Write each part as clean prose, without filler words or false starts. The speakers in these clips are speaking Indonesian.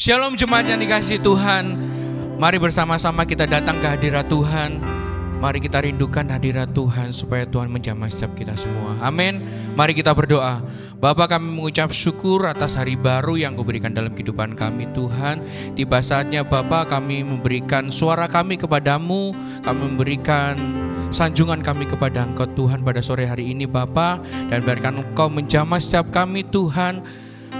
Shalom jemaat yang dikasihi Tuhan. Mari bersama-sama kita datang ke hadirat Tuhan. Mari kita rindukan hadirat Tuhan supaya Tuhan menjamah setiap kita semua. Amin. Mari kita berdoa. Bapa, kami mengucap syukur atas hari baru yang Kau berikan dalam kehidupan kami Tuhan. Tiba saatnya Bapa kami memberikan suara kami kepadamu. Kami memberikan sanjungan kami kepada Engkau Tuhan pada sore hari ini Bapa. Dan biarkan Engkau menjamah setiap kami Tuhan.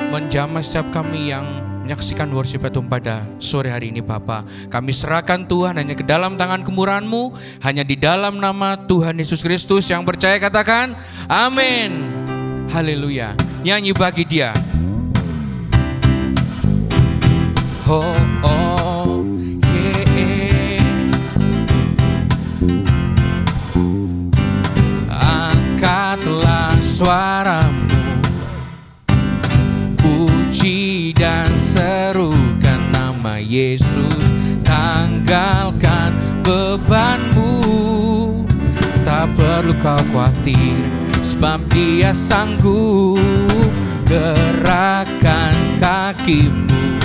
Menjamah setiap kami yang menyaksikan worship Tuhan pada sore hari ini Bapa. Kami serahkan Tuhan hanya ke dalam tangan kemurahan-Mu. Hanya di dalam nama Tuhan Yesus Kristus yang percaya katakan amin. Haleluya. Nyanyi bagi Dia. Oh oh yeah. Angkatlah suaramu, puji dan serukan nama Yesus. Tanggalkan bebanmu, tak perlu kau khawatir, sebab Dia sanggup. Gerakkan kakimu,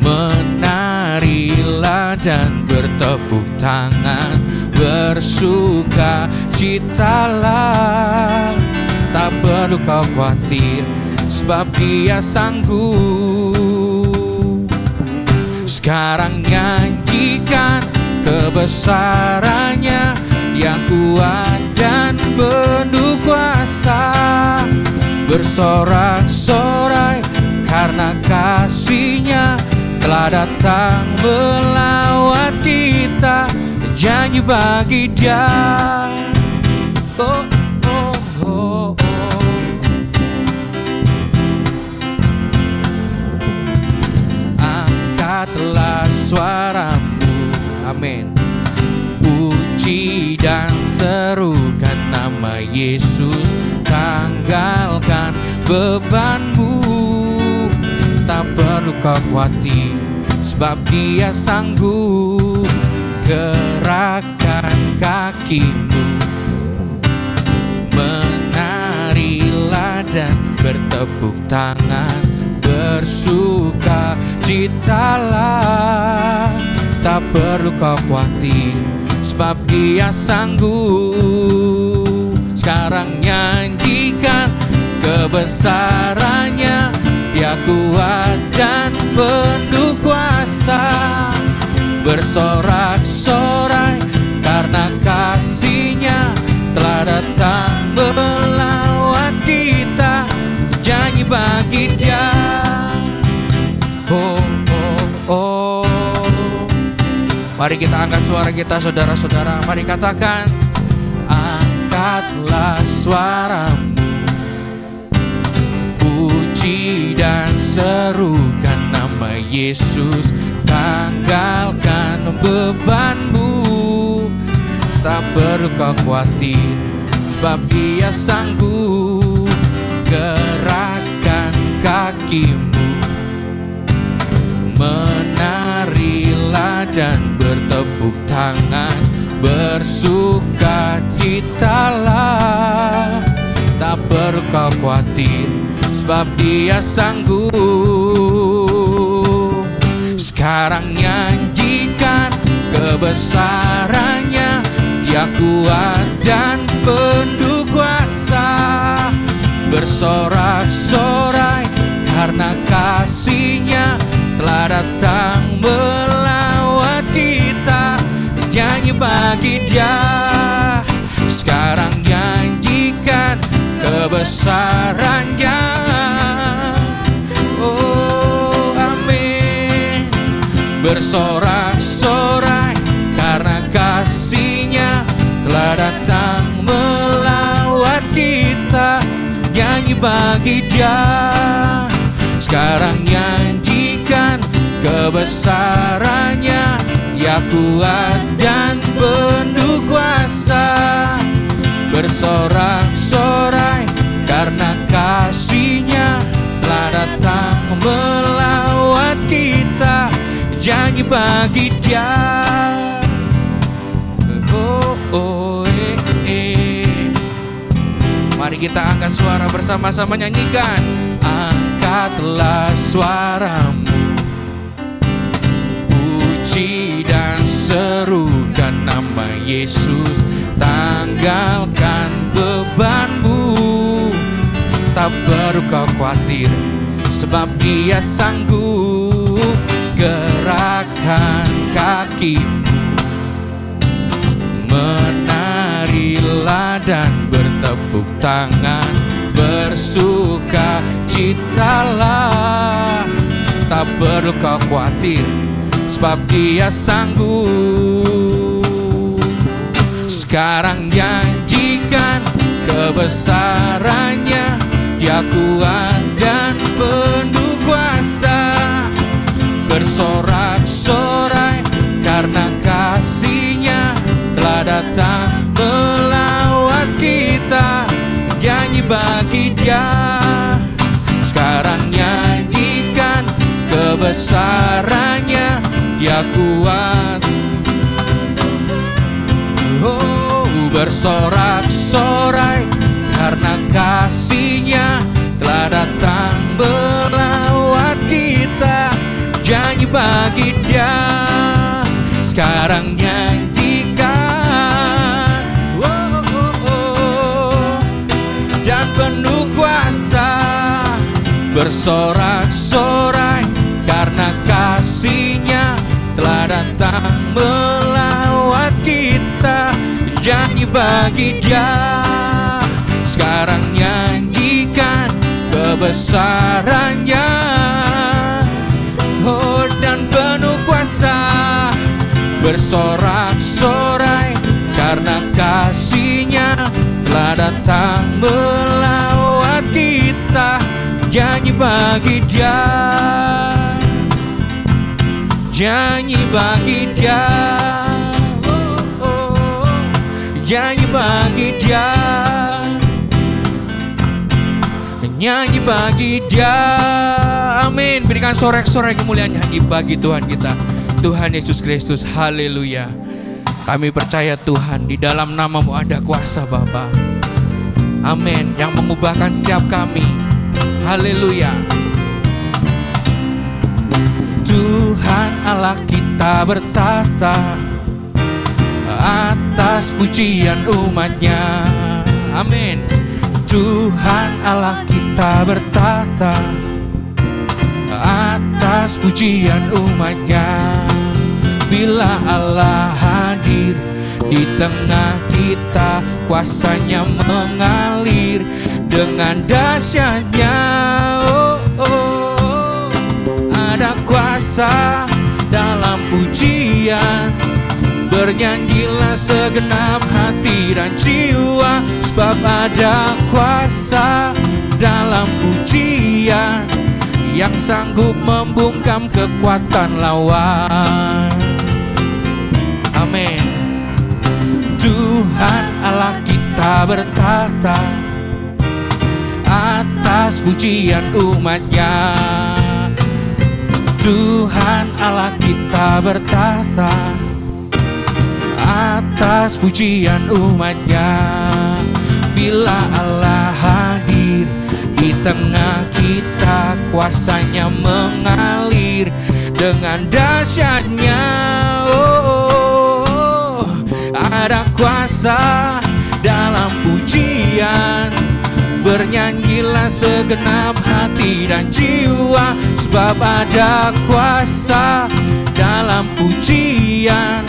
menarilah dan bertepuk tangan, bersuka citalah. Tak perlu kau khawatir, sebab Dia sanggup. Sekarang nyanyikan kebesarannya, Dia kuat dan penuh kuasa. Bersorak-sorai karena kasih-Nya telah datang melawat kita. Nyanyi bagi Dia. Oh, oh, oh, oh. Angkatlah suaramu, amin. Puji dan serukan nama Yesus. Tanggalkan bebanmu, tak perlu kau khawatir, sebab Dia sanggup. Gerakkan kakimu, menarilah dan bertepuk tangan, bersuka citalah. Tak perlu kau khawatir, sebab Dia sanggup. Sekarang nyanyikan kebesarannya, Dia kuat dan penuh kuasa. Bersorak-sorai karena kasih-Nya telah datang melawat kita. Nyanyi bagi Dia. Oh, oh, oh. Mari kita angkat suara kita saudara-saudara. Mari katakan, angkatlah suaramu, puji dan serukan nama Yesus. Tanggalkan bebanmu, tak perlu kau khawatir, sebab Dia sanggup. Gerakkan kakimu, menarilah dan bertepuk tangan, bersuka citalah. Tak perlu kau khawatir, sebab Dia sanggup. Sekarang nyanyikan kebesarannya, Dia kuat dan penuh kuasa. Bersorak-sorai karena kasih-Nya telah datang melawat kita. Nyanyi bagi Dia. Sekarang nyanyikan kebesarannya. Oh amin. Bersorak-sorai karena kasih-Nya telah datang melawat kita. Nyanyi bagi Dia. Sekarang nyanyikan kebesarannya, Dia kuat dan penuh kuasa. Bersorak-sorai karena kasih-Nya telah datang melawat kita. Nyanyi bagi Dia. Oh, oh, Mari kita angkat suara bersama-sama nyanyikan. Angkat angkatlah suaramu, puji dan serukan nama Yesus. Tanggalkan bebanmu, tak perlu kau khawatir, sebab Dia sanggup. Gerakkan kakimu, menarilah dan bertepuk tangan, bersuka citalah. Tak perlu kau khawatir, sebab Dia sanggup. Sekarang nyanyikan kebesarannya, Dia kuat dan penuh kuasa. Bersorak-sorai karena kasih-Nya telah datang melawat kita. Nyanyi bagi Dia. Sekarang nyanyikan kebesarannya, Dia kuat. Oh, bersorak-sorai karena kasih-Nya telah datang melawat kita. Nyanyi bagi Dia. Sekarang nyanyikan, oh, oh, oh, dan penuh kuasa. Bersorak-sorai karena kasih-Nya telah datang melawat kita. Nyanyi bagi Dia. Sekarang nyanyikan kebesarannya, oh, dan penuh kuasa. Bersorak-sorai karena kasih-Nya telah datang melawat kita. Nyanyi bagi Dia. Nyanyi bagi Dia. Oh, oh. Nyanyi bagi Dia. Nyanyi bagi Dia. Amin. Berikan sorak-sorai kemuliaan nyanyi bagi Tuhan kita, Tuhan Yesus Kristus. Haleluya. Kami percaya Tuhan, di dalam nama-Mu ada kuasa Bapa. Amin. Yang mengubahkan setiap kami. Haleluya. Tuhan Allah kita bertata atas pujian umat-Nya. Amin. Tuhan Allah kita bertata atas pujian umat-Nya. Bila Allah hadir di tengah kita, kuasa-Nya mengalir dengan dahsyat-Nya. Oh, oh, ada kuasa dalam pujian. Bernyanyilah segenap hati dan jiwa, sebab ada kuasa dalam pujian yang sanggup membungkam kekuatan lawan. Amin. Tuhan Allah kita bertata atas pujian umat-Nya. Tuhan Allah kita bertata atas pujian umat-Nya. Bila Allah hadir di tengah kita, kuasa-Nya mengalir dengan dahsyat-Nya. Oh, ada kuasa dalam pujian. Bernyanyilah segenap hati dan jiwa, sebab ada kuasa dalam pujian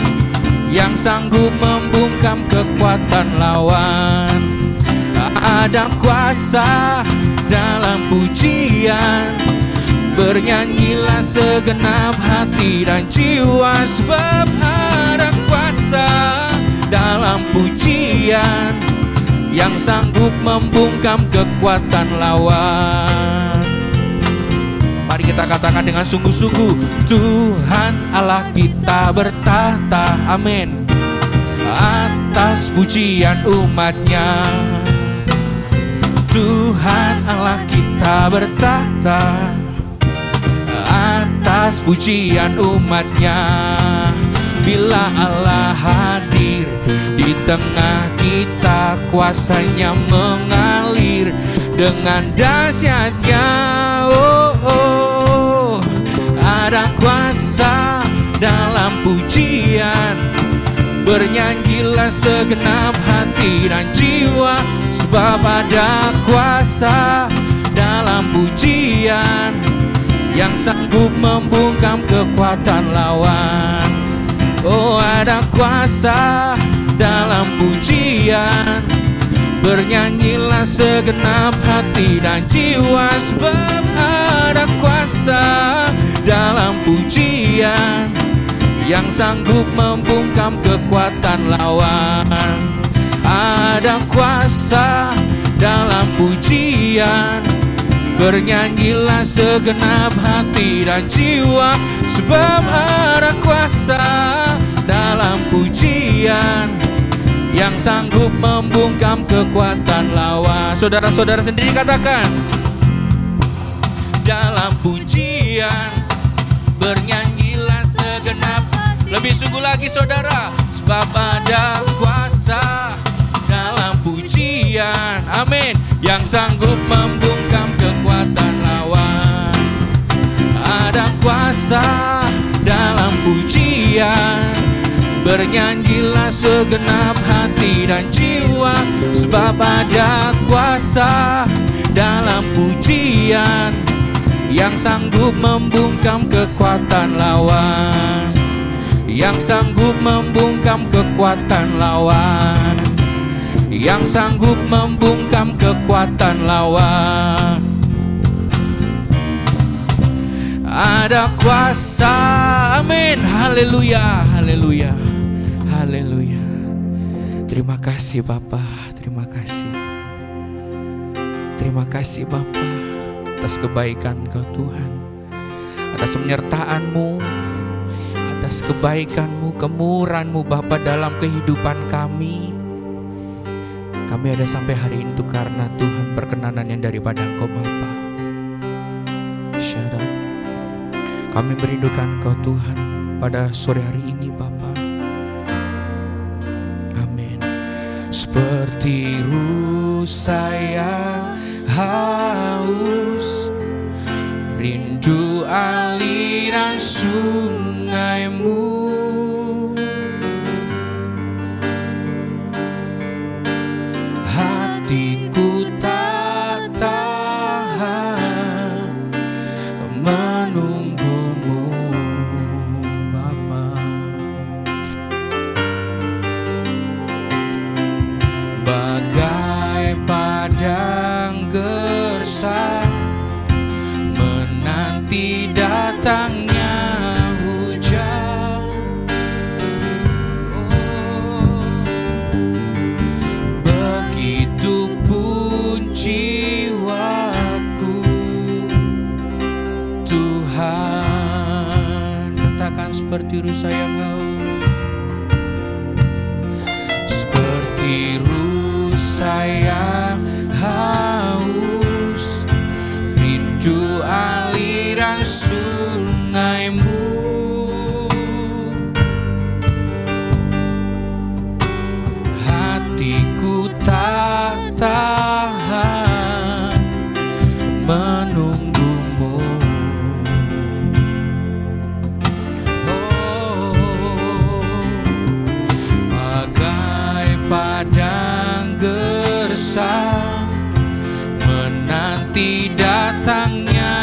yang sanggup membungkam kekuatan lawan. Ada kuasa dalam pujian. Bernyanyilah segenap hati dan jiwa, sebab ada kuasa dalam pujian yang sanggup membungkam kekuatan lawan. Mari kita katakan dengan sungguh-sungguh, Tuhan Allah kita bertata, amin, atas pujian umat-Nya. Tuhan Allah kita bertata atas pujian umat-Nya. Bila Allah hadir di tengah kita, kuasa-Nya mengalir dengan dahsyat-Nya. Oh, Ada kuasa dalam pujian, bernyanyilah segenap hati dan jiwa, sebab ada kuasa dalam pujian yang sanggup membungkam kekuatan lawan. Oh, ada kuasa dalam pujian, bernyanyilah segenap hati dan jiwa, sebab ada kuasa dalam pujian yang sanggup membungkam kekuatan lawan. Ada kuasa dalam pujian, bernyanyilah segenap hati dan jiwa, sebab ada kuasa dalam pujian yang sanggup membungkam kekuatan lawan. Saudara-saudara sendiri katakan, dalam pujian bernyanyilah segenap. Lebih sungguh lagi saudara, sebab ada kuasa dalam pujian, amin, yang sanggup membungkam kekuatan lawan. Ada kuasa dalam pujian, bernyanyilah segenap hati dan jiwa, sebab ada kuasa dalam pujian yang sanggup membungkam kekuatan lawan, yang sanggup membungkam kekuatan lawan, yang sanggup membungkam kekuatan lawan. Ada kuasa, amin, haleluya, haleluya, haleluya. Terima kasih Bapa, terima kasih. Terima kasih Bapa atas kebaikan Engkau Tuhan, atas penyertaan-Mu, atas kebaikan-Mu, kemurahan-Mu Bapa dalam kehidupan kami. Kami ada sampai hari ini itu karena Tuhan, perkenanan yang daripada Engkau Bapa. Syarat kami merindukan Engkau Tuhan pada sore hari ini Bapa. Amin. Seperti rusa yang haus, rindu aliran sungai-Mu, hatiku tak tahan menunggu-Mu Bapa. Bagai padang gersang menanti datangnya hujan. Oh, begitu pun jiwaku Tuhan. Katakan seperti rusa yang haus, seperti rusa yang haus, rindu aliran sungai-Mu, hatiku tak tahan menunggu-Mu. Oh, bagai padang gersang menanti datangnya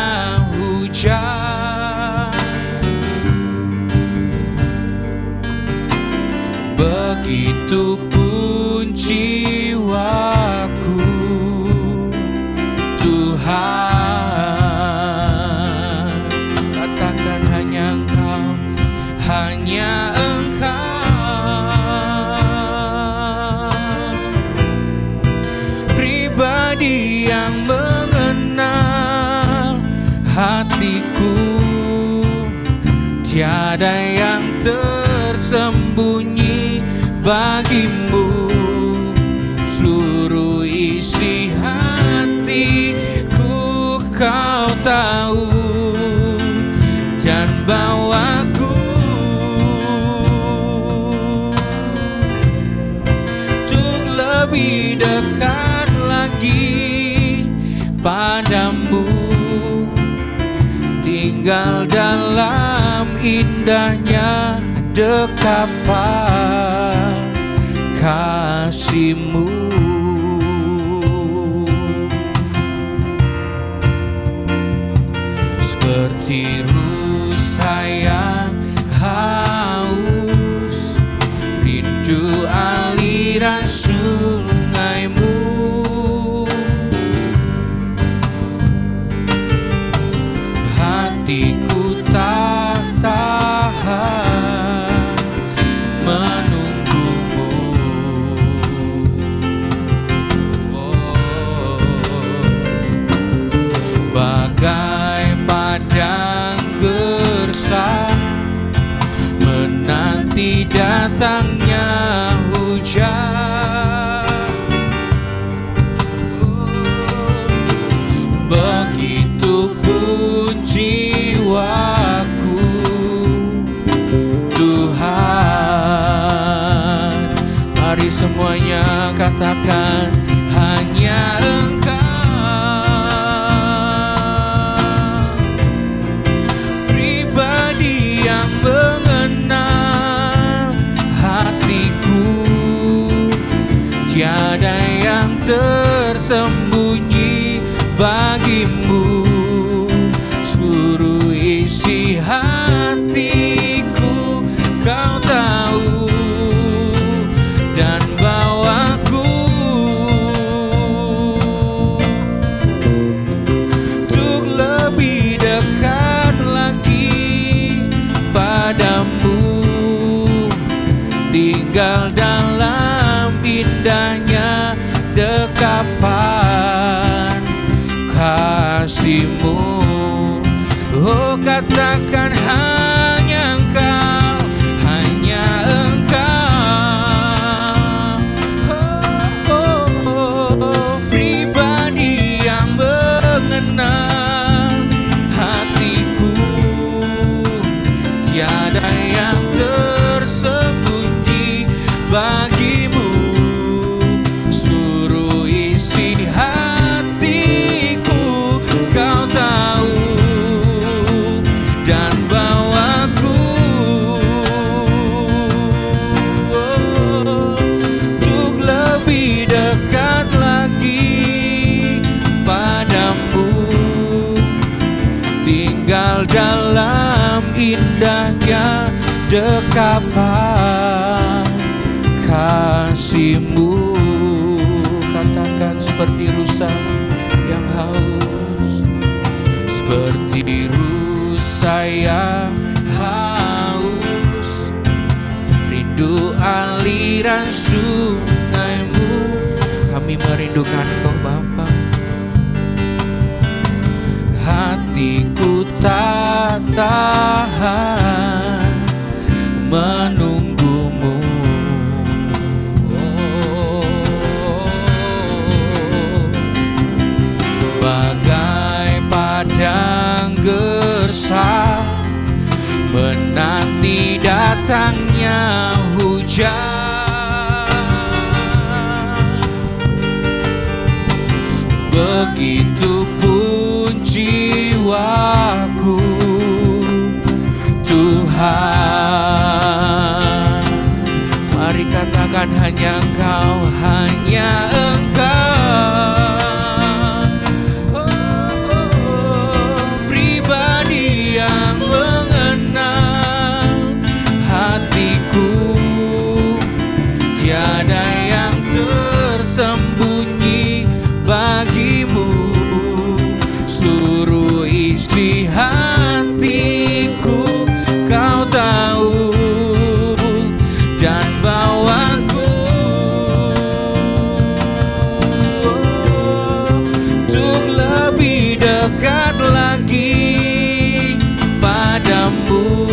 hujan, begitu pun jiwaku Tuhan. Katakan hanya Engkau, hanya Engkau, pribadi yang mengenal hatiku, tiada yang tersembunyi bagi-Mu. Seluruh isi hatiku Kau tahu, dan bawaku untuk lebih dekat lagi padamu. tinggal dalam indahnya dekapan kasih-Mu. Seperti rusa yang haus, rindu aliran sungai-Mu. Hatiku tak tahan menunggu-Mu. Bagai padang gersang menanti datangnya hujan. Begitu pun jiwaku, Tuhan. Mari semuanya katakan, hanya Engkau pribadi yang mengenal hatiku. Tiada yang tersembunyi bagi-Mu. Seluruh isi hatiku Kau tahu dan bawaku untuk lebih dekat lagi padamu, tinggal dalam indahnya dekapan kasih-Mu. Oh, katakan hanya Engkau, hanya Engkau. Pribadi yang mengenal hatiku. Tiada yang tersembunyi bagi-Mu. Seluruh isi hatiku Kau tahu dan bawaku untuk lebih dekat lagi padamu, tinggal dalam indahnya dekapan kasih-Mu. Katakan, seperti rusa yang haus, seperti rusa yang haus, rindu aliran sungai-Mu. Kami merindukan Engkau Bapa. Hatiku tak tahan menunggu-Mu. Bagai padang gersang menanti datangnya hujan. Begitu pun jiwaku, Tuhan. Mari katakan, hanya Engkau, hanya Engkau. Tiada yang tersembunyi bagi-Mu. Seluruh isi hatiku Kau tahu dan bawaku untuk lebih dekat lagi padamu,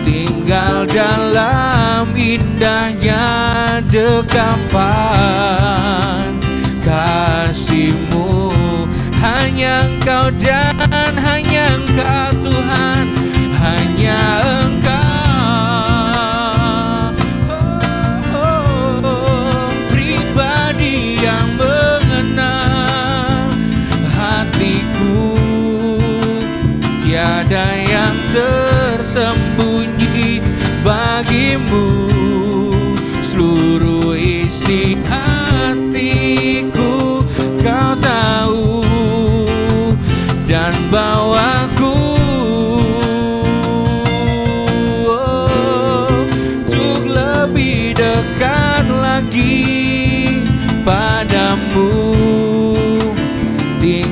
tinggal dalam indahnya dekapan kasih-Mu. Hanya Engkau dan hanya Engkau Tuhan, hanya Engkau. Pribadi yang mengenal hatiku.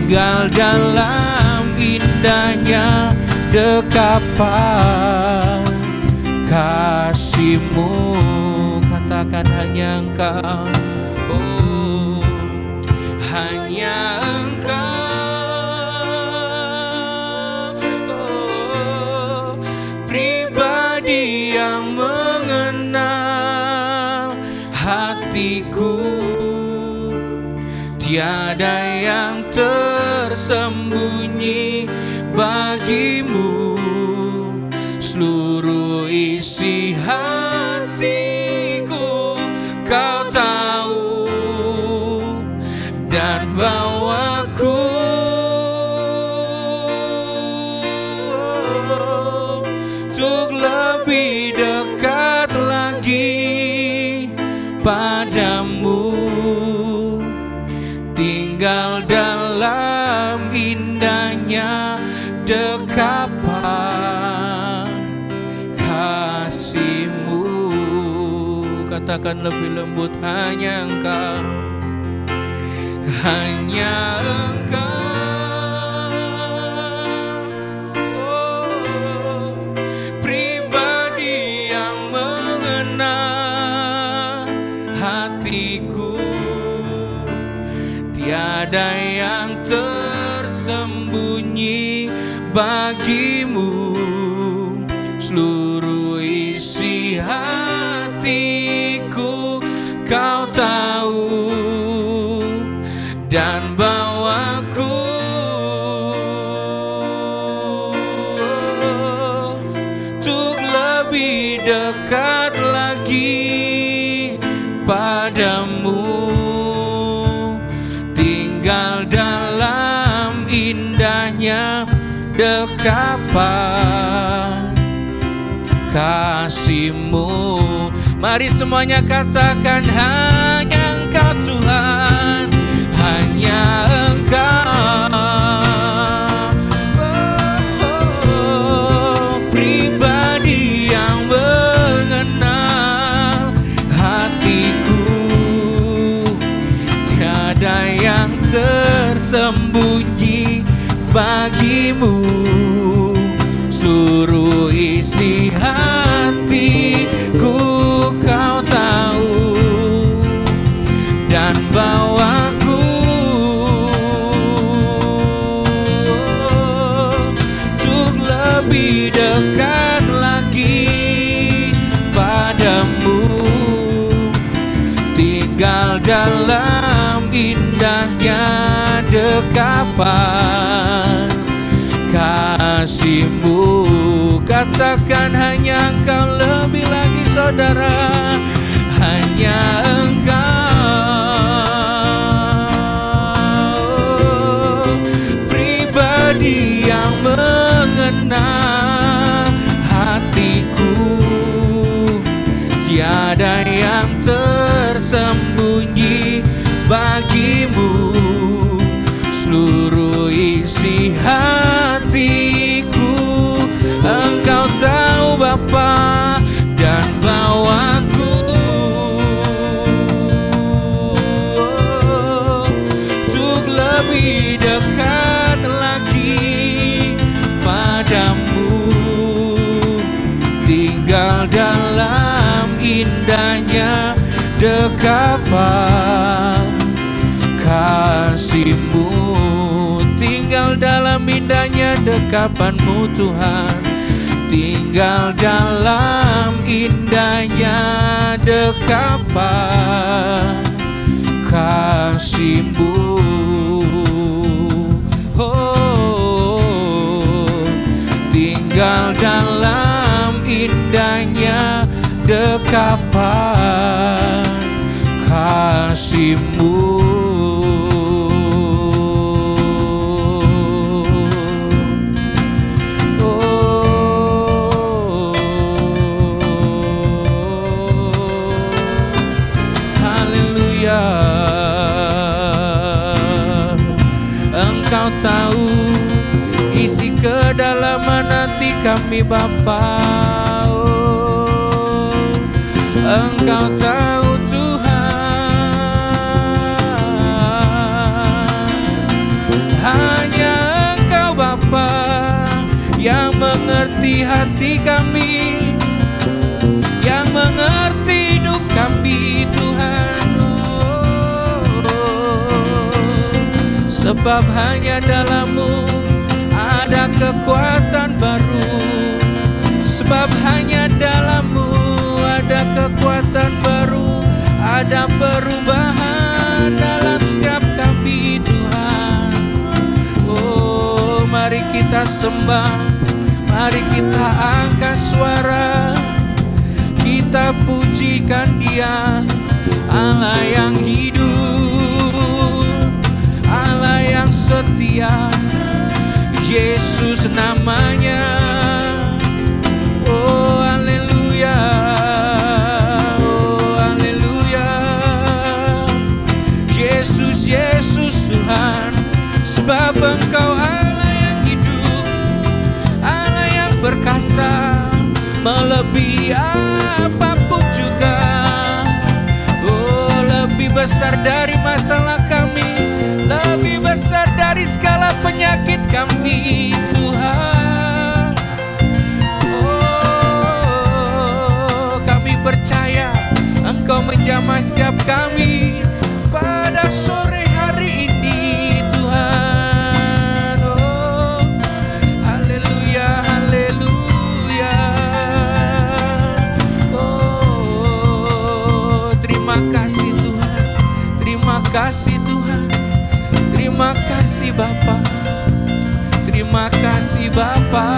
tinggal dalam indahnya dekapan kasih-Mu. Katakan hanya Engkau, oh hanya Engkau, oh pribadi yang mengenal hatiku. Tiada yang tersembunyi bagimu, seluruh isi hatiku Kau tahu, dan bawaku untuk lebih dekat lagi padamu, tinggal dalam indahnya dekapan kasih-Mu. Katakan lebih lembut, hanya Engkau, hanya Engkau, oh pribadi yang mengenal hatiku. Tiada yang tersembunyi bagimu, seluruh isi hatiku Kau tahu, dan bawaku untuk lebih dekat lagi padamu, tinggal dalam indahnya dekapan kasih-Mu. Mari semuanya katakan, hanya Engkau Tuhan, hanya Engkau, oh pribadi yang mengenal hatiku. Tiada yang tersembunyi bagimu, seluruh isi hatiku Kau tahu, dan bawaku untuk lebih dekat lagi padamu, tinggal dalam indahnya dekapan kasih-Mu. Katakan hanya Engkau, lebih lagi saudara, hanya Engkau, pribadi yang mengenal hatiku. Tiada yang tersembunyi bagimu, seluruh isi hatiku Engkau tahu Bapa, dan bawaku untuk lebih dekat lagi padamu, tinggal dalam indahnya dekapan kasih-Mu, tinggal dalam indahnya dekapan-Mu Tuhan, tinggal dalam indahnya dekapan kasih-Mu. Oh, tinggal dalam indahnya dekapan kasih-Mu. Engkau tahu isi kedalaman hati kami Bapa. Oh, Engkau tahu Tuhan. mengerti hati kami, yang mengerti hidup kami Tuhan. Sebab hanya dalam-Mu ada kekuatan baru. Sebab hanya dalam-Mu ada kekuatan baru, ada perubahan dalam setiap kami Tuhan. Oh, mari kita sembah, mari kita angkat suara, kita pujikan Dia, Allah yang hidup, Allah yang setia, Yesus namanya. Oh haleluya, oh haleluya, Yesus, Yesus Tuhan. Sebab Engkau Allah yang hidup, Allah yang perkasa, melebihi apapun juga. Oh, lebih besar dari masalah kami, lebih besar dari segala penyakit kami Tuhan. Oh, kami percaya Engkau menjamah setiap kami pada sore hari ini Tuhan. Oh, haleluya, haleluya. Oh, terima kasih Tuhan, terima kasih Tuhan. Terima kasih Bapa, terima kasih Bapa,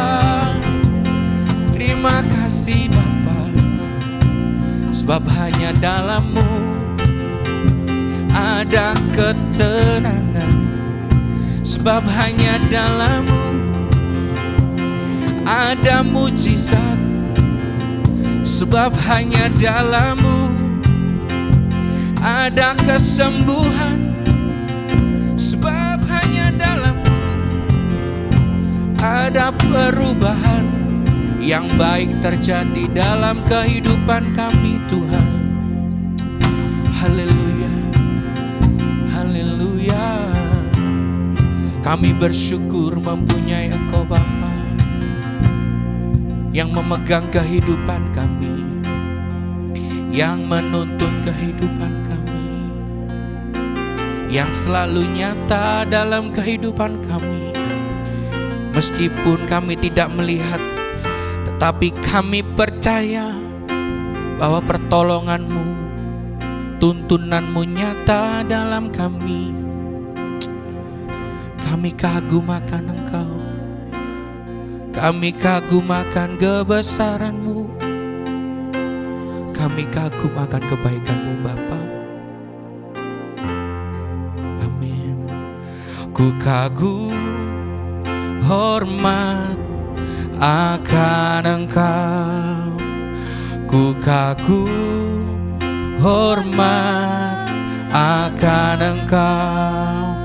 terima kasih Bapa. Sebab hanya dalam-Mu ada ketenangan. Sebab hanya dalam-Mu ada mujizat. Sebab hanya dalam-Mu ada kesembuhan. Sebab hanya dalam-Mu ada perubahan yang baik terjadi dalam kehidupan kami Tuhan. Haleluya, haleluya. Kami bersyukur mempunyai Engkau Bapa yang memegang kehidupan kami, yang menuntun kehidupan kami, yang selalu nyata dalam kehidupan kami. Meskipun kami tidak melihat, tetapi kami percaya bahwa pertolongan-Mu, tuntunan-Mu nyata dalam kami. Kami kagum akan Engkau, kami kagum akan kebesaran-Mu, kami kagum akan kebaikan-Mu Bapa. Ku kagum, hormat akan Engkau. Ku kagum, hormat akan Engkau.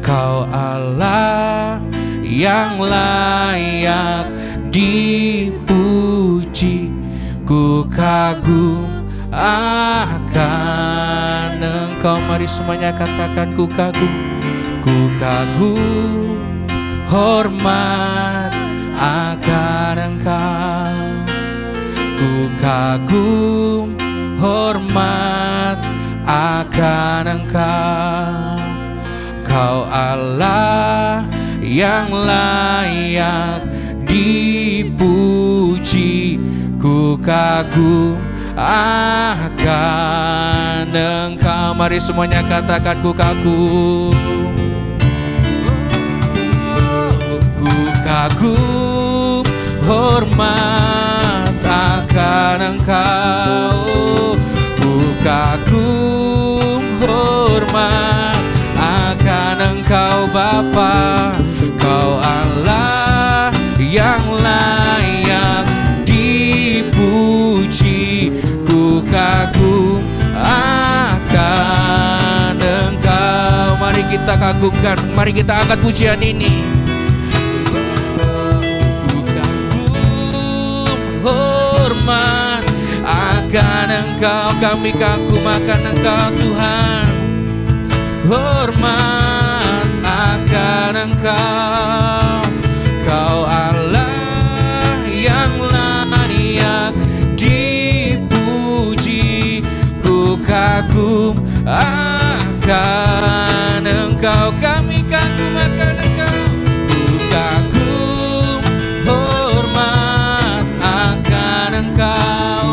Kau Allah yang layak dipuji. Ku kagum akan Engkau. Mari semuanya katakan ku kagum. Ku kagum, hormat akan Engkau. Ku kagum, hormat akan Engkau. Kau Allah yang layak dipuji. Ku kagum akan Engkau. Mari semuanya katakan ku kagum. Kagum, hormat akan Engkau. Ku kagum, hormat akan Engkau Bapa. Kau Allah yang layak dipuji. Ku kagum akan Engkau. Mari kita kagumkan, mari kita angkat pujian ini. Hormat akan Engkau, kami kagum akan Engkau Tuhan. Hormat akan Engkau, Kau Allah kagum akan Engkau, ku kagum hormat akan Engkau,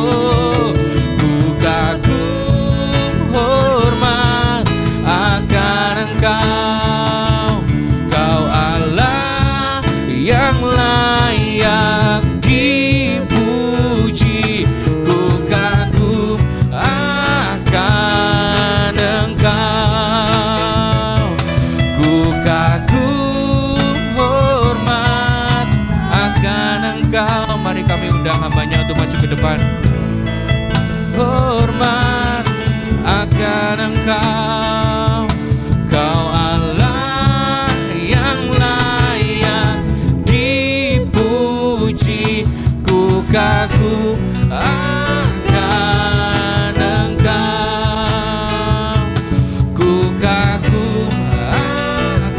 ku kagum hormat akan Engkau. Kau Allah yang layak dipuji, ku kagum akan Engkau, ku kagum hormat akan Engkau. Mari kami undang hambanya untuk maju ke depan. Hormat akan Engkau, Kau Allah yang layak dipuji, ku kagum akan Engkau, ku kagum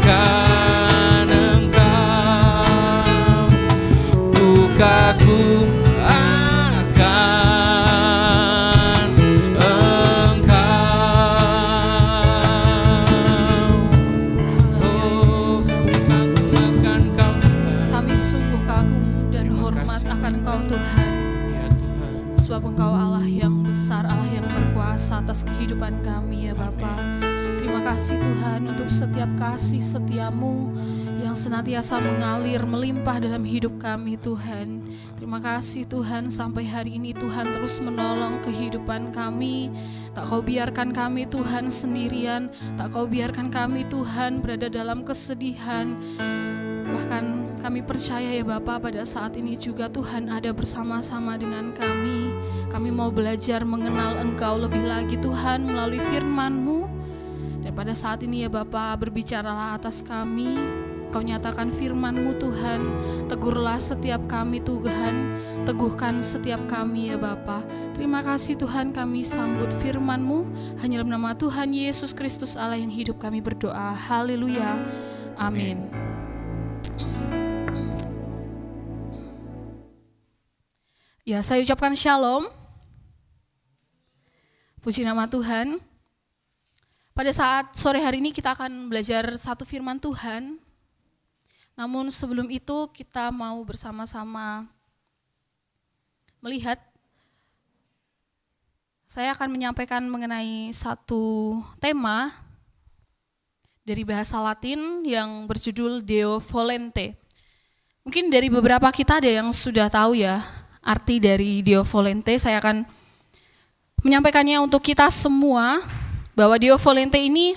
akan Engkau, ku kagum akan Engkau. Oh, kagum akan Kau Tuhan. Kami sungguh kagum dan hormat akan Engkau Tuhan. Ya Tuhan. Sebab Engkau Allah yang besar, Allah yang berkuasa atas kehidupan kami ya Bapa. Terima kasih Tuhan untuk setiap kasih setiamu yang senantiasa mengalir, melimpah dalam hidup kami Tuhan. Terima kasih Tuhan sampai hari ini Tuhan terus menolong kehidupan kami. Tak Kau biarkan kami Tuhan sendirian, tak Kau biarkan kami Tuhan berada dalam kesedihan. Bahkan kami percaya ya Bapa, pada saat ini juga Tuhan ada bersama-sama dengan kami. Kami mau belajar mengenal Engkau lebih lagi Tuhan melalui firman-Mu. Dan pada saat ini ya Bapa, berbicaralah atas kami. Kau nyatakan firman-Mu Tuhan, tegurlah setiap kami Tuhan, teguhkan setiap kami ya Bapa. Terima kasih Tuhan, kami sambut firman-Mu. Hanya dalam nama Tuhan Yesus Kristus Allah yang hidup kami berdoa. Haleluya. Amin. Ya, saya ucapkan shalom. Puji nama Tuhan. Pada saat sore hari ini kita akan belajar satu firman Tuhan. Namun sebelum itu kita mau bersama-sama melihat. Saya akan menyampaikan mengenai satu tema dari bahasa Latin yang berjudul Deo volente. Mungkin dari beberapa kita ada yang sudah tahu ya arti dari Deo volente. Saya akan menyampaikannya untuk kita semua, bahwa Deo volente ini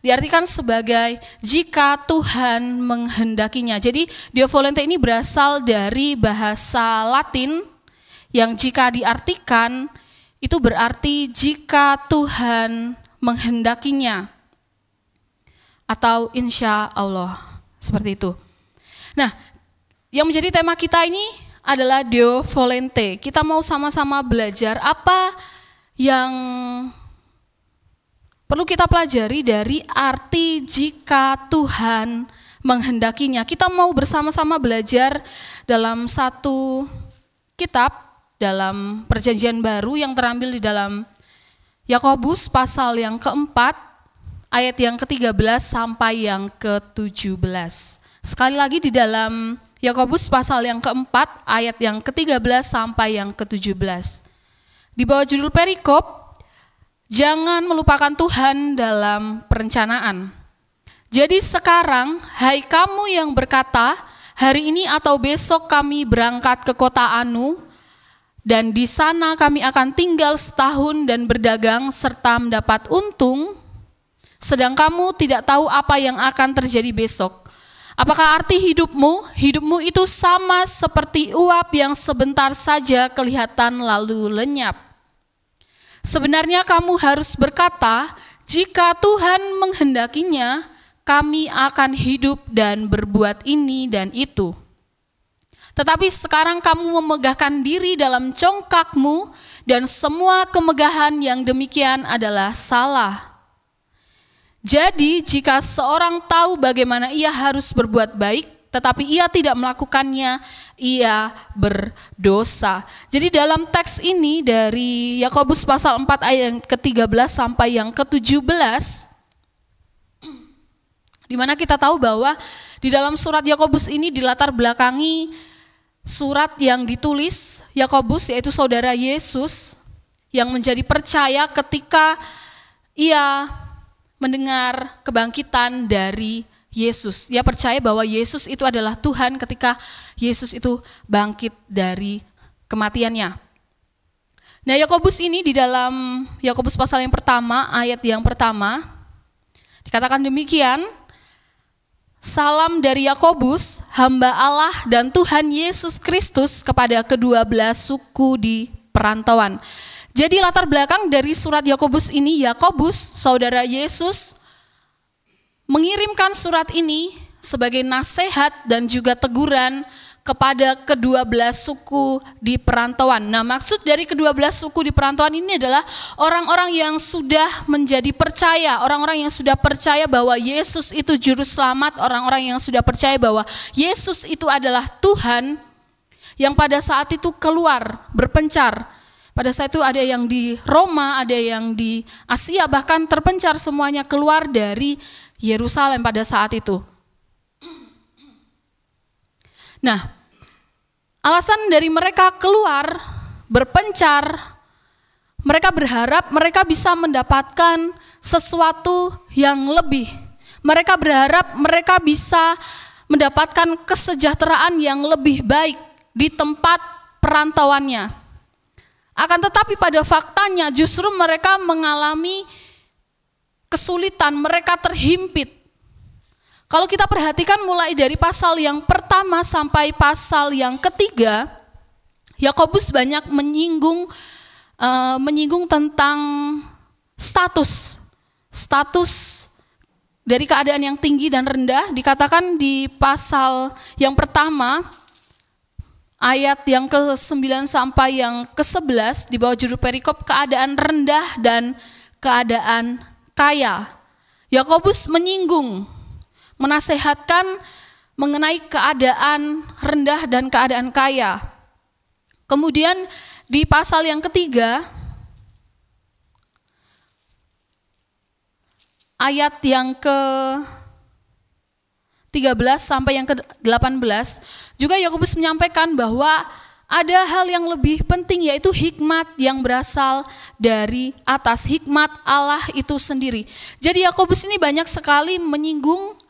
diartikan sebagai jika Tuhan menghendakinya. Jadi Deo volente ini berasal dari bahasa Latin yang jika diartikan itu berarti jika Tuhan menghendakinya atau insya Allah, seperti itu. Nah, yang menjadi tema kita ini adalah Deo volente. Kita mau sama-sama belajar apa yang perlu kita pelajari dari arti jika Tuhan menghendakinya. Kita mau bersama-sama belajar dalam satu kitab dalam Perjanjian Baru yang terambil di dalam Yakobus pasal yang keempat, ayat yang ke-13 sampai yang ke-17. Sekali lagi di dalam Yakobus pasal yang keempat, ayat yang ke-13 sampai yang ke-17. Di bawah judul perikop, jangan melupakan Tuhan dalam perencanaan. Jadi sekarang, hai kamu yang berkata, hari ini atau besok kami berangkat ke kota Anu, dan di sana kami akan tinggal setahun dan berdagang serta mendapat untung, sedang kamu tidak tahu apa yang akan terjadi besok. Apakah arti hidupmu? Hidupmu itu sama seperti uap yang sebentar saja kelihatan lalu lenyap. Sebenarnya kamu harus berkata, jika Tuhan menghendakinya, kami akan hidup dan berbuat ini dan itu. Tetapi sekarang kamu memegahkan diri dalam congkakmu, dan semua kemegahan yang demikian adalah salah. Jadi jika seorang tahu bagaimana ia harus berbuat baik, tetapi ia tidak melakukannya, ia berdosa. Jadi dalam teks ini dari Yakobus pasal 4 ayat yang ke-13 sampai yang ke-17, Di mana kita tahu bahwa di dalam surat Yakobus ini dilatar belakangi surat yang ditulis Yakobus, yaitu saudara Yesus yang menjadi percaya ketika ia mendengar kebangkitan dari Yesus. Ia percaya bahwa Yesus itu adalah Tuhan ketika Yesus itu bangkit dari kematiannya. Nah, Yakobus ini di dalam Yakobus pasal yang pertama, ayat yang pertama, dikatakan demikian, salam dari Yakobus, hamba Allah dan Tuhan Yesus Kristus kepada kedua belas suku di perantauan. Jadi latar belakang dari surat Yakobus ini, Yakobus, saudara Yesus, mengirimkan surat ini sebagai nasihat dan juga teguran kepada kedua belas suku di perantauan. Nah, maksud dari kedua belas suku di perantauan ini adalah orang-orang yang sudah menjadi percaya, orang-orang yang sudah percaya bahwa Yesus itu juru selamat, orang-orang yang sudah percaya bahwa Yesus itu adalah Tuhan, yang pada saat itu keluar berpencar. Pada saat itu ada yang di Roma, ada yang di Asia, bahkan terpencar semuanya keluar dari Yerusalem pada saat itu. Nah, alasan dari mereka keluar, berpencar, mereka berharap mereka bisa mendapatkan sesuatu yang lebih. Mereka berharap mereka bisa mendapatkan kesejahteraan yang lebih baik di tempat perantauannya. Akan tetapi pada faktanya justru mereka mengalami kesulitan, mereka terhimpit. Kalau kita perhatikan mulai dari pasal yang pertama sampai pasal yang ketiga, Yakobus banyak menyinggung tentang status dari keadaan yang tinggi dan rendah. Dikatakan di pasal yang pertama, ayat yang ke-9 sampai yang ke-11, di bawah judul perikop keadaan rendah dan keadaan kaya. Yakobus menyinggung, menasehatkan mengenai keadaan rendah dan keadaan kaya. Kemudian di pasal yang ketiga, ayat yang ke-13 sampai yang ke-18, juga Yakobus menyampaikan bahwa ada hal yang lebih penting, yaitu hikmat yang berasal dari atas, hikmat Allah itu sendiri. Jadi Yakobus ini banyak sekali menyinggung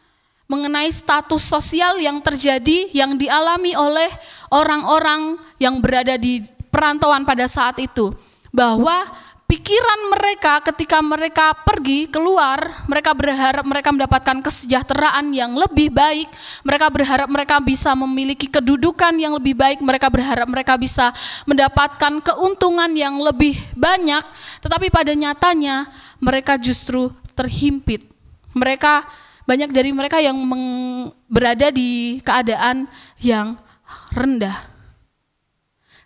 mengenai status sosial yang terjadi, yang dialami oleh orang-orang yang berada di perantauan pada saat itu. Bahwa pikiran mereka ketika mereka pergi keluar, mereka berharap mereka mendapatkan kesejahteraan yang lebih baik, mereka berharap mereka bisa memiliki kedudukan yang lebih baik, mereka berharap mereka bisa mendapatkan keuntungan yang lebih banyak, tetapi pada nyatanya mereka justru terhimpit. Banyak dari mereka yang berada di keadaan yang rendah.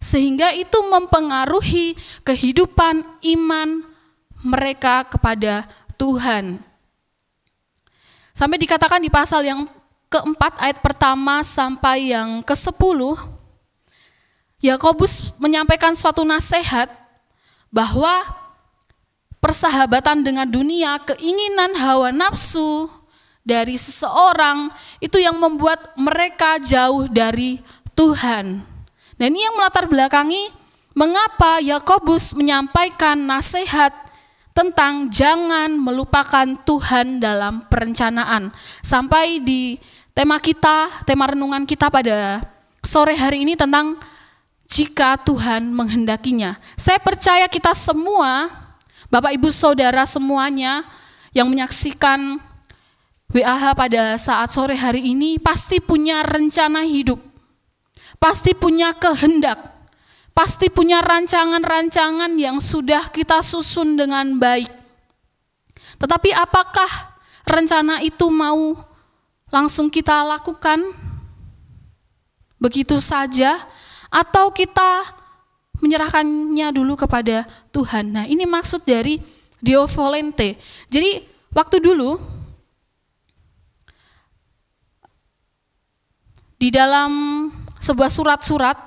Sehingga itu mempengaruhi kehidupan iman mereka kepada Tuhan. Sampai dikatakan di pasal yang keempat ayat pertama sampai yang ke-10, Yakobus menyampaikan suatu nasihat bahwa persahabatan dengan dunia, keinginan hawa nafsu dari seseorang itu yang membuat mereka jauh dari Tuhan. Dan ini yang melatar belakangi mengapa Yakobus menyampaikan nasihat tentang jangan melupakan Tuhan dalam perencanaan. Sampai di tema renungan kita pada sore hari ini tentang jika Tuhan menghendakinya. Saya percaya kita semua, Bapak Ibu Saudara semuanya yang menyaksikan WAH pada saat sore hari ini pasti punya rencana hidup, pasti punya kehendak, pasti punya rancangan-rancangan yang sudah kita susun dengan baik. Tetapi apakah rencana itu mau langsung kita lakukan begitu saja, atau kita menyerahkannya dulu kepada Tuhan? Nah, ini maksud dari Deo Volente. Jadi waktu dulu di dalam sebuah surat-surat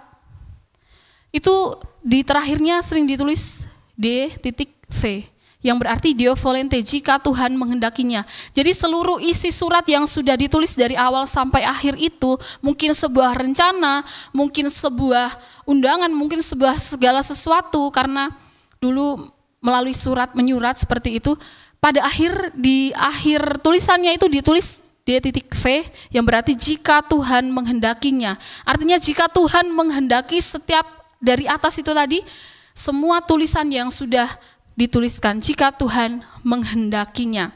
itu di terakhirnya sering ditulis D.V, yang berarti Deo volente, jika Tuhan menghendakinya. Jadi seluruh isi surat yang sudah ditulis dari awal sampai akhir itu mungkin sebuah rencana, mungkin sebuah undangan, mungkin sebuah segala sesuatu, karena dulu melalui surat menyurat seperti itu. Pada di akhir tulisannya itu ditulis D.V yang berarti jika Tuhan menghendakinya. Artinya jika Tuhan menghendaki, setiap dari atas itu tadi semua tulisan yang sudah dituliskan jika Tuhan menghendakinya.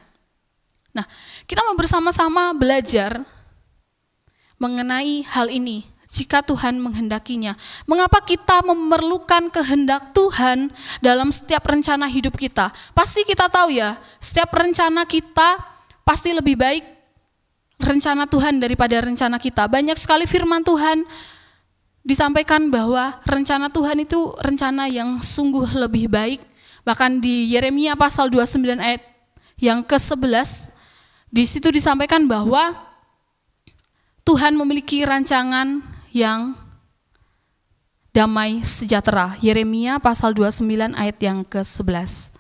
Nah, kita mau bersama-sama belajar mengenai hal ini, jika Tuhan menghendakinya. Mengapa kita memerlukan kehendak Tuhan dalam setiap rencana hidup kita? Pasti kita tahu ya, setiap rencana kita pasti lebih baik rencana Tuhan daripada rencana kita. Banyak sekali firman Tuhan disampaikan bahwa rencana Tuhan itu rencana yang sungguh lebih baik. Bahkan di Yeremia pasal 29 ayat yang ke-11, di situ disampaikan bahwa Tuhan memiliki rancangan yang damai sejahtera. Yeremia pasal 29 ayat yang ke-11.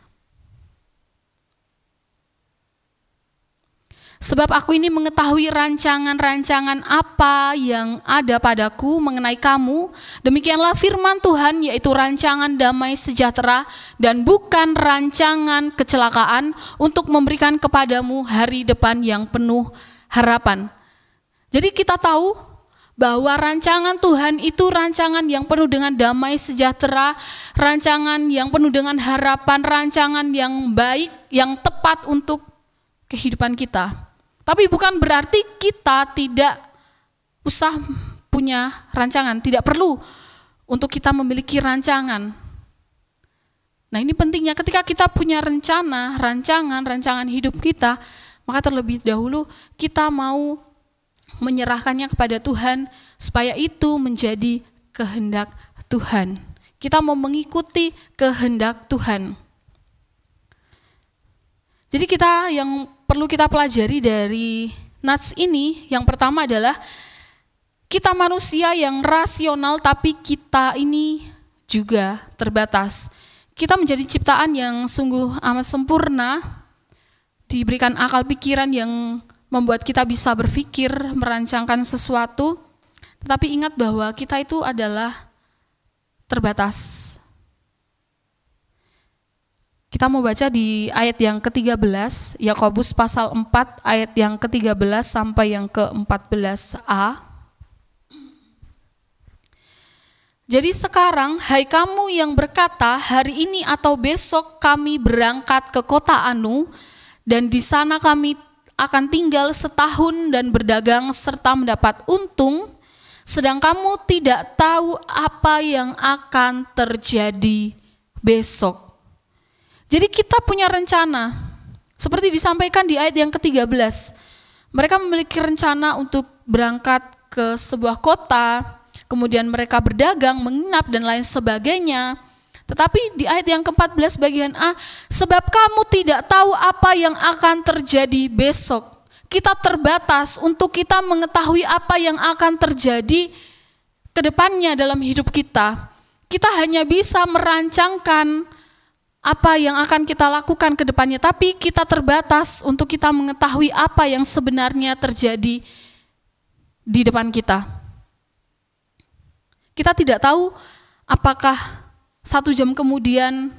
Sebab aku ini mengetahui rancangan-rancangan apa yang ada padaku mengenai kamu. Demikianlah firman Tuhan, yaitu rancangan damai sejahtera dan bukan rancangan kecelakaan, untuk memberikan kepadamu hari depan yang penuh harapan. Jadi kita tahu bahwa rancangan Tuhan itu rancangan yang penuh dengan damai sejahtera, rancangan yang penuh dengan harapan, rancangan yang baik, yang tepat untuk kehidupan kita. Tapi bukan berarti kita tidak usah punya rancangan, tidak perlu untuk kita memiliki rancangan. Nah, ini pentingnya ketika kita punya rancangan hidup kita, maka terlebih dahulu kita mau menyerahkannya kepada Tuhan supaya itu menjadi kehendak Tuhan. Kita mau mengikuti kehendak Tuhan. Jadi yang perlu kita pelajari dari nats ini, yang pertama adalah kita manusia yang rasional, tapi kita ini juga terbatas. Kita menjadi ciptaan yang sungguh amat sempurna, diberikan akal pikiran yang membuat kita bisa berpikir, merancangkan sesuatu, tetapi ingat bahwa kita itu adalah terbatas. Kita mau baca di ayat yang ke-13, Yakobus pasal 4 ayat yang ke-13 sampai yang ke-14a. Jadi sekarang, hai kamu yang berkata, hari ini atau besok kami berangkat ke kota Anu, dan di sana kami akan tinggal setahun dan berdagang serta mendapat untung, sedang kamu tidak tahu apa yang akan terjadi besok. Jadi kita punya rencana, seperti disampaikan di ayat yang ke-13. Mereka memiliki rencana untuk berangkat ke sebuah kota, kemudian mereka berdagang, menginap, dan lain sebagainya. Tetapi di ayat yang ke-14 bagian A, sebab kamu tidak tahu apa yang akan terjadi besok. Kita terbatas untuk kita mengetahui apa yang akan terjadi ke depannya dalam hidup kita. Kita hanya bisa merancangkan apa yang akan kita lakukan ke depannya, tapi kita terbatas untuk kita mengetahui apa yang sebenarnya terjadi di depan kita. Kita tidak tahu apakah 1 jam kemudian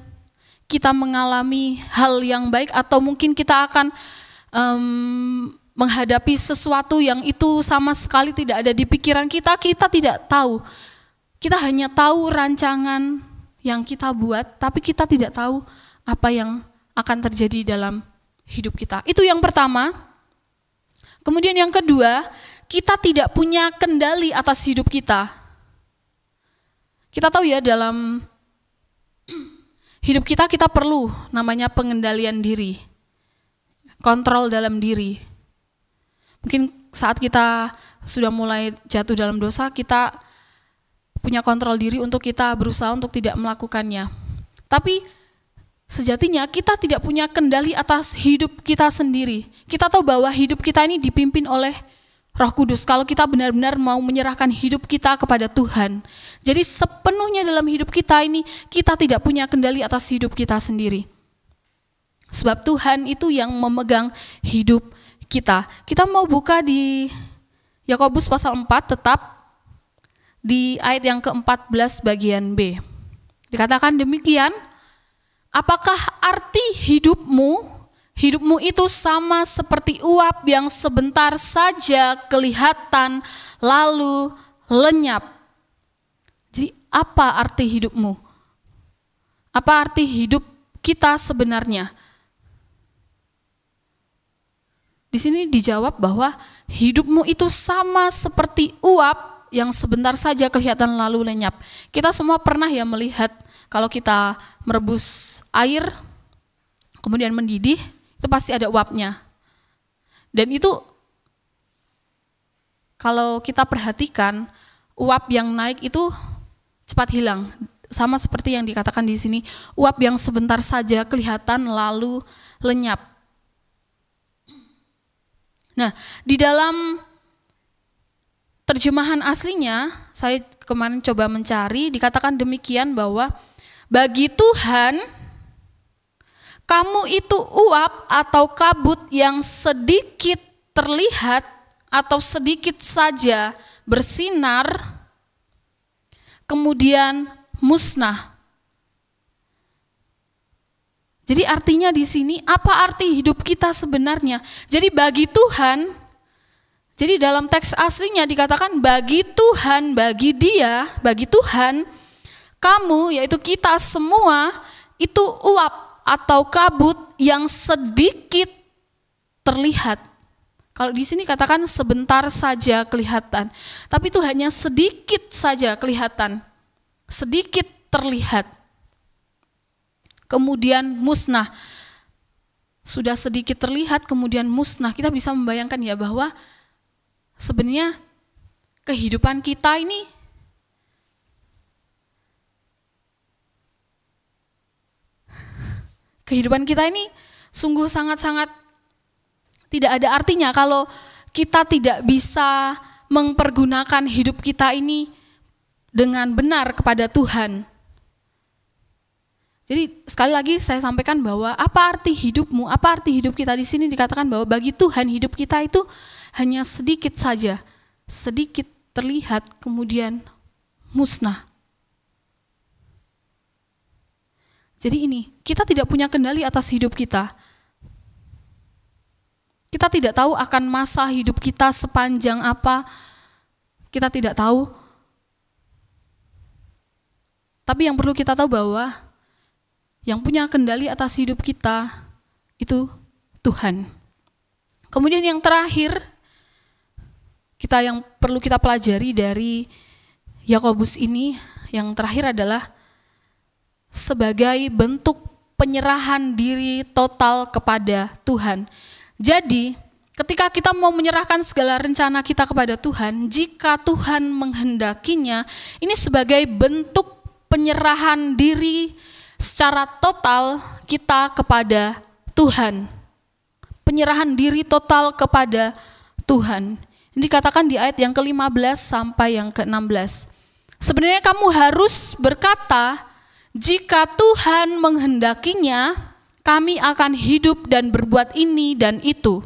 kita mengalami hal yang baik, atau mungkin kita akan menghadapi sesuatu yang itu sama sekali tidak ada di pikiran kita. Kita tidak tahu. Kita hanya tahu rancangan yang kita buat, tapi kita tidak tahu apa yang akan terjadi dalam hidup kita. Itu yang pertama. Kemudian yang kedua, kita tidak punya kendali atas hidup kita. Kita tahu ya, dalam hidup kita perlu namanya pengendalian diri, kontrol dalam diri. Mungkin saat kita sudah mulai jatuh dalam dosa, kita punya kontrol diri untuk kita berusaha untuk tidak melakukannya. Tapi sejatinya kita tidak punya kendali atas hidup kita sendiri. Kita tahu bahwa hidup kita ini dipimpin oleh Roh Kudus kalau kita benar-benar mau menyerahkan hidup kita kepada Tuhan. Jadi sepenuhnya dalam hidup kita ini kita tidak punya kendali atas hidup kita sendiri. Sebab Tuhan itu yang memegang hidup kita. Kita mau buka di Yakobus pasal 4, tetap di ayat yang ke-14 bagian B. Dikatakan demikian, apakah arti hidupmu itu sama seperti uap yang sebentar saja kelihatan lalu lenyap. Jadi apa arti hidupmu? Apa arti hidup kita sebenarnya? Di sini dijawab bahwa hidupmu itu sama seperti uap yang sebentar saja kelihatan lalu lenyap. Kita semua pernah ya melihat kalau kita merebus air, kemudian mendidih, itu pasti ada uapnya. Dan itu kalau kita perhatikan, uap yang naik itu cepat hilang. Sama seperti yang dikatakan di sini, uap yang sebentar saja kelihatan lalu lenyap. Nah, di dalam terjemahan aslinya, saya kemarin coba mencari, dikatakan demikian bahwa bagi Tuhan, kamu itu uap atau kabut yang sedikit terlihat atau sedikit saja bersinar, kemudian musnah. Jadi artinya di sini, apa arti hidup kita sebenarnya? Jadi bagi Tuhan, jadi dalam teks aslinya dikatakan bagi Tuhan, bagi Dia, bagi Tuhan, kamu yaitu kita semua itu uap atau kabut yang sedikit terlihat. Kalau di sini katakan sebentar saja kelihatan, tapi itu hanya sedikit saja kelihatan, sedikit terlihat. Kemudian musnah. Sudah sedikit terlihat, kemudian musnah. Kita bisa membayangkan ya bahwa sebenarnya kehidupan kita ini sungguh sangat-sangat tidak ada artinya kalau kita tidak bisa mempergunakan hidup kita ini dengan benar kepada Tuhan. Jadi sekali lagi saya sampaikan bahwa apa arti hidupmu, apa arti hidup kita di sini dikatakan bahwa bagi Tuhan hidup kita itu hanya sedikit saja, sedikit terlihat kemudian musnah. Jadi ini, kita tidak punya kendali atas hidup kita. Kita tidak tahu akan masa hidup kita sepanjang apa, kita tidak tahu. Tapi yang perlu kita tahu bahwa yang punya kendali atas hidup kita itu Tuhan. Kemudian yang terakhir, yang perlu kita pelajari dari Yakobus ini, yang terakhir adalah sebagai bentuk penyerahan diri total kepada Tuhan. Jadi, ketika kita mau menyerahkan segala rencana kita kepada Tuhan, jika Tuhan menghendakinya, ini sebagai bentuk penyerahan diri secara total kita kepada Tuhan. Penyerahan diri total kepada Tuhan. Ini dikatakan di ayat yang ke-15 sampai yang ke-16. Sebenarnya kamu harus berkata, jika Tuhan menghendakinya, kami akan hidup dan berbuat ini dan itu.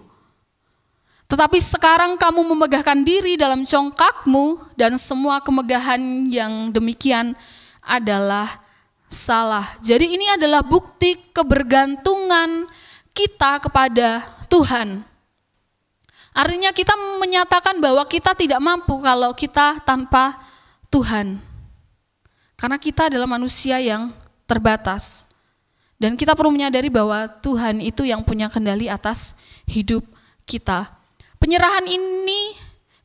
Tetapi sekarang kamu memegahkan diri dalam congkakmu dan semua kemegahan yang demikian adalah salah. Jadi ini adalah bukti kebergantungan kita kepada Tuhan. Artinya kita menyatakan bahwa kita tidak mampu kalau kita tanpa Tuhan. Karena kita adalah manusia yang terbatas. Dan kita perlu menyadari bahwa Tuhan itu yang punya kendali atas hidup kita. Penyerahan ini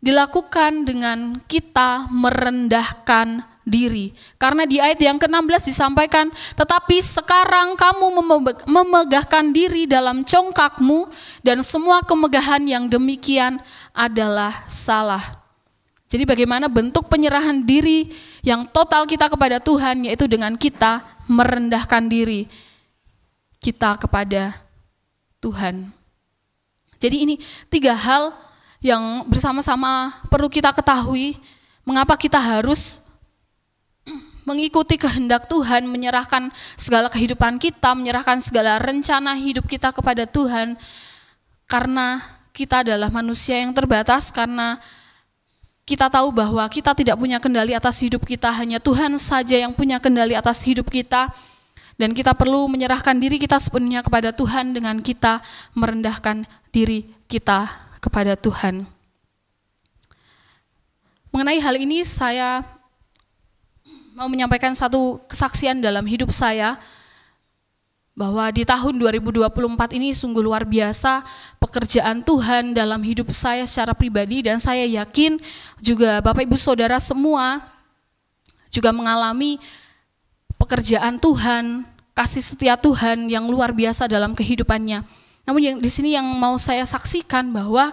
dilakukan dengan kita merendahkan diri. Karena di ayat yang ke-16 disampaikan, tetapi sekarang kamu memegahkan diri dalam congkakmu dan semua kemegahan yang demikian adalah salah. Jadi bagaimana bentuk penyerahan diri yang total kita kepada Tuhan, yaitu dengan kita merendahkan diri kita kepada Tuhan. Jadi ini 3 hal yang bersama-sama perlu kita ketahui, mengapa kita harus mengikuti kehendak Tuhan, menyerahkan segala kehidupan kita, menyerahkan segala rencana hidup kita kepada Tuhan, karena kita adalah manusia yang terbatas, karena kita tahu bahwa kita tidak punya kendali atas hidup kita, hanya Tuhan saja yang punya kendali atas hidup kita, dan kita perlu menyerahkan diri kita sepenuhnya kepada Tuhan dengan kita merendahkan diri kita kepada Tuhan. Mengenai hal ini saya mau menyampaikan satu kesaksian dalam hidup saya, bahwa di tahun 2024 ini sungguh luar biasa pekerjaan Tuhan dalam hidup saya secara pribadi, dan saya yakin juga Bapak Ibu Saudara semua juga mengalami pekerjaan Tuhan, kasih setia Tuhan yang luar biasa dalam kehidupannya. Namun yang di sini yang mau saya saksikan bahwa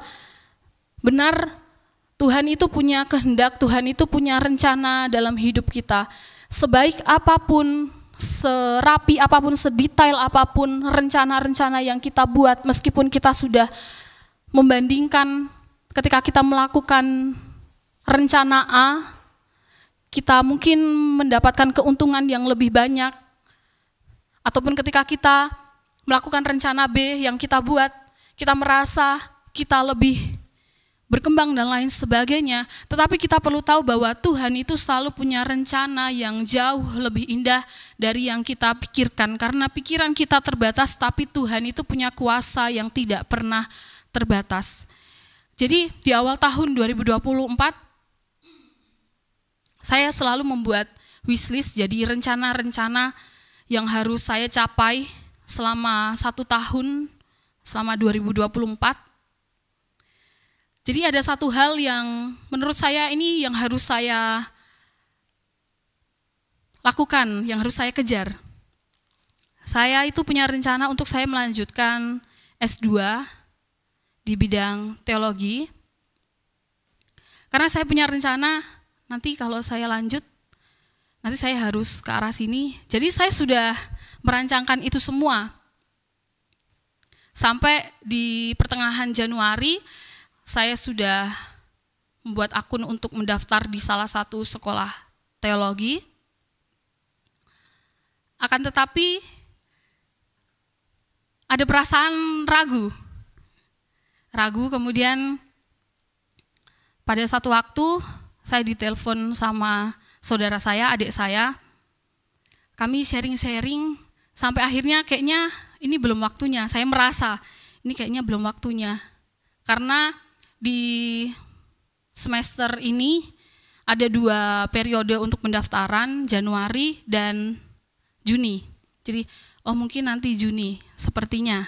benar Tuhan itu punya kehendak, Tuhan itu punya rencana dalam hidup kita. Sebaik apapun, serapi apapun, sedetail apapun rencana-rencana yang kita buat, meskipun kita sudah membandingkan ketika kita melakukan rencana A, kita mungkin mendapatkan keuntungan yang lebih banyak, ataupun ketika kita melakukan rencana B yang kita buat, kita merasa kita lebih berkembang dan lain sebagainya, tetapi kita perlu tahu bahwa Tuhan itu selalu punya rencana yang jauh lebih indah dari yang kita pikirkan, karena pikiran kita terbatas, tapi Tuhan itu punya kuasa yang tidak pernah terbatas. Jadi di awal tahun 2024, saya selalu membuat wishlist, jadi rencana-rencana yang harus saya capai selama 1 tahun, selama 2024. Jadi ada satu hal yang menurut saya ini yang harus saya lakukan, yang harus saya kejar. Saya itu punya rencana untuk saya melanjutkan S2 di bidang teologi. Karena saya punya rencana, nanti kalau saya lanjut, nanti saya harus ke arah sini. Jadi saya sudah merancangkan itu semua. Sampai di pertengahan Januari, saya sudah membuat akun untuk mendaftar di salah satu sekolah teologi. Akan tetapi ada perasaan ragu. Kemudian pada satu waktu saya ditelepon sama saudara saya, adik saya. Kami sharing-sharing sampai akhirnya kayaknya ini belum waktunya. Saya merasa ini kayaknya belum waktunya. Karena di semester ini ada 2 periode untuk pendaftaran, Januari dan Juni. Jadi, mungkin nanti Juni, sepertinya.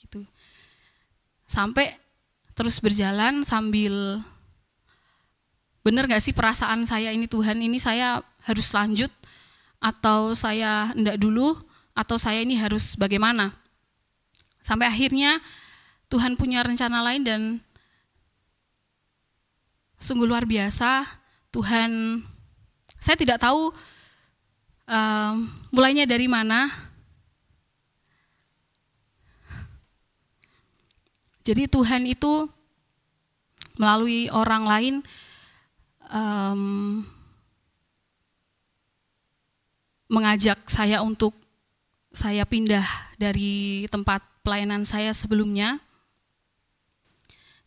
Gitu. Sampai terus berjalan sambil, benar gak sih perasaan saya ini, Tuhan ini saya harus lanjut, atau saya enggak dulu, atau saya ini harus bagaimana. Sampai akhirnya Tuhan punya rencana lain, dan sungguh luar biasa, Tuhan, saya tidak tahu mulainya dari mana. Jadi Tuhan itu melalui orang lain mengajak saya untuk saya pindah dari tempat pelayanan saya sebelumnya.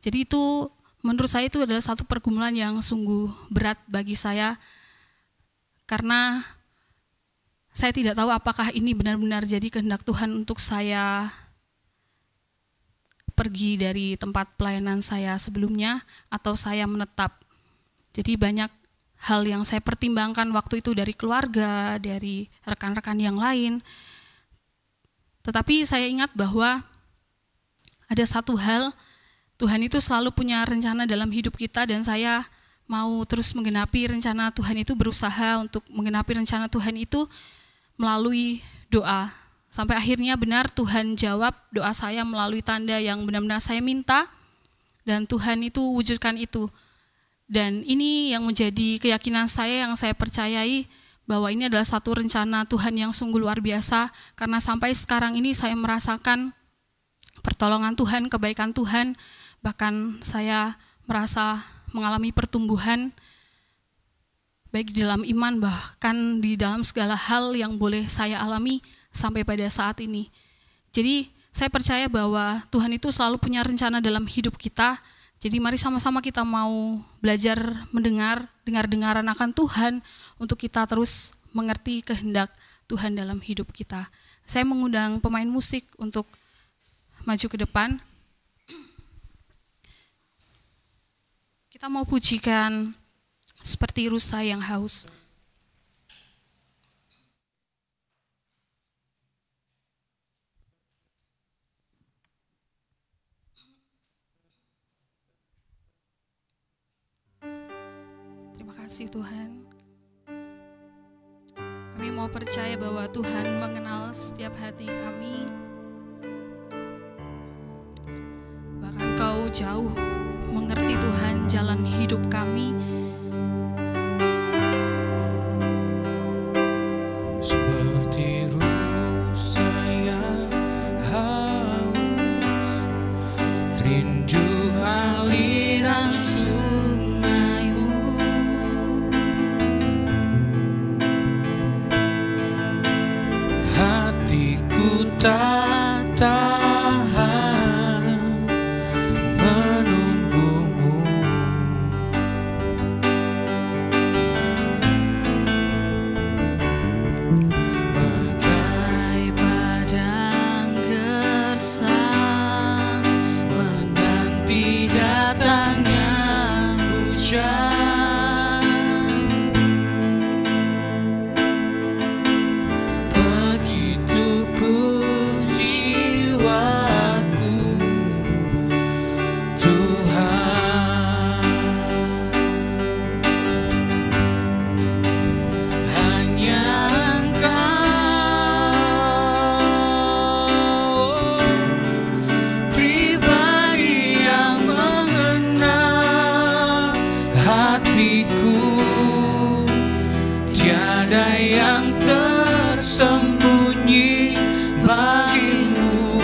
Jadi itu menurut saya itu adalah satu pergumulan yang sungguh berat bagi saya, karena saya tidak tahu apakah ini benar-benar jadi kehendak Tuhan untuk saya pergi dari tempat pelayanan saya sebelumnya, atau saya menetap. Jadi banyak hal yang saya pertimbangkan waktu itu dari keluarga, dari rekan-rekan yang lain. Tetapi saya ingat bahwa ada satu hal, Tuhan itu selalu punya rencana dalam hidup kita, dan saya mau terus menggenapi rencana Tuhan itu, berusaha untuk menggenapi rencana Tuhan itu melalui doa. Sampai akhirnya benar Tuhan jawab doa saya melalui tanda yang benar-benar saya minta, dan Tuhan itu wujudkan itu. Dan ini yang menjadi keyakinan saya, yang saya percayai, bahwa ini adalah satu rencana Tuhan yang sungguh luar biasa, karena sampai sekarang ini saya merasakan pertolongan Tuhan, kebaikan Tuhan. Bahkan saya merasa mengalami pertumbuhan baik di dalam iman, bahkan di dalam segala hal yang boleh saya alami sampai pada saat ini. Jadi saya percaya bahwa Tuhan itu selalu punya rencana dalam hidup kita. Jadi mari sama-sama kita mau belajar dengar-dengaran akan Tuhan untuk kita terus mengerti kehendak Tuhan dalam hidup kita. Saya mengundang pemain musik untuk maju ke depan. Kita mau pujikan seperti rusa yang haus. Terima kasih Tuhan. Kami mau percaya bahwa Tuhan mengenal setiap hati kami. Bahkan Kau jauh mengerti Tuhan jalan hidup kami. Seperti rusa yang haus, rindu aliran sungai-Mu. Hatiku tak tahan menunggu-Mu. Bagai padang gersang menanti datangnya hujan. Begitu pun jiwaku, Tuhan. Hanya Engkau pribadi yang mengenal hatiku. Tiada yang tersembunyi bagimu.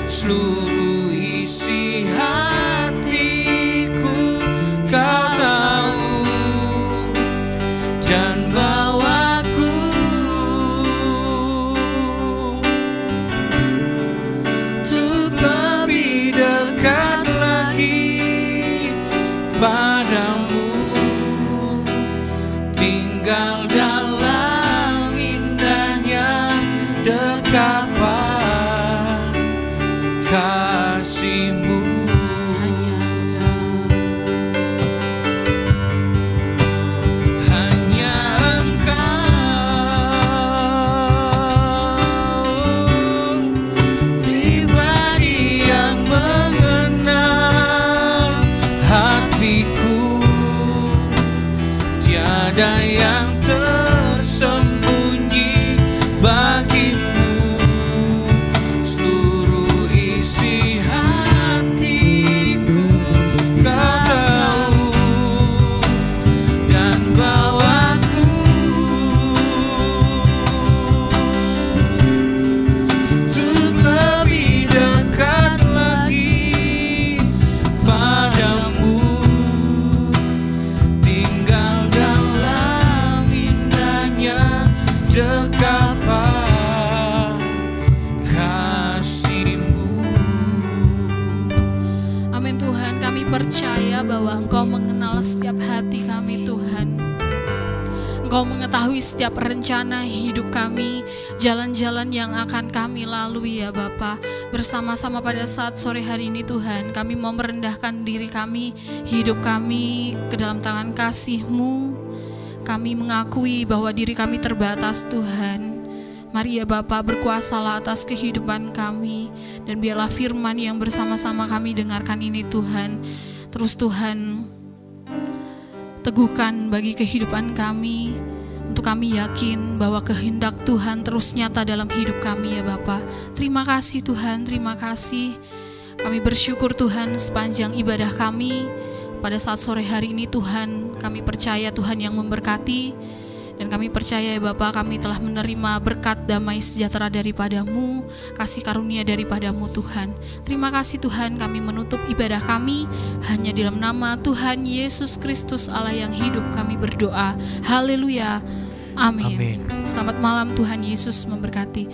Seluruh isi hatiku Kau tahu, dan bawaku untuk lebih dekat lagi padamu, tinggal dalam indahnya dekapan kasih-Mu. Hanya Engkau pribadi yang mengenal hatiku. Tiada yang tersembunyi bagimu. Seluruh isi hatiku Kau tahu, dan bawaku untuk lebih dekat lagi padamu, tinggal dalam indahnya dekapan kasih-Mu. Amin Tuhan, kami percaya bahwa Engkau mengenal setiap hati kami Tuhan. Engkau mengetahui setiap rencana hidup kami, jalan-jalan yang akan kami lalui ya Bapa. Bersama-sama pada saat sore hari ini Tuhan, kami mau merendahkan diri kami, hidup kami ke dalam tangan kasih-Mu. Kami mengakui bahwa diri kami terbatas Tuhan. Mari ya Bapa, berkuasalah atas kehidupan kami, dan biarlah firman yang bersama-sama kami dengarkan ini Tuhan, terus Tuhan teguhkan bagi kehidupan kami, untuk kami yakin bahwa kehendak Tuhan terus nyata dalam hidup kami ya Bapa. Terima kasih Tuhan, terima kasih. Kami bersyukur Tuhan sepanjang ibadah kami pada saat sore hari ini Tuhan. Kami percaya Tuhan yang memberkati, Dan kami percaya ya Bapa, kami telah menerima berkat damai sejahtera daripada-Mu, kasih karunia daripada-Mu Tuhan. Terima kasih Tuhan, kami menutup ibadah kami hanya di dalam nama Tuhan Yesus Kristus Allah yang hidup kami berdoa. Haleluya. Amin. Selamat malam, Tuhan Yesus memberkati.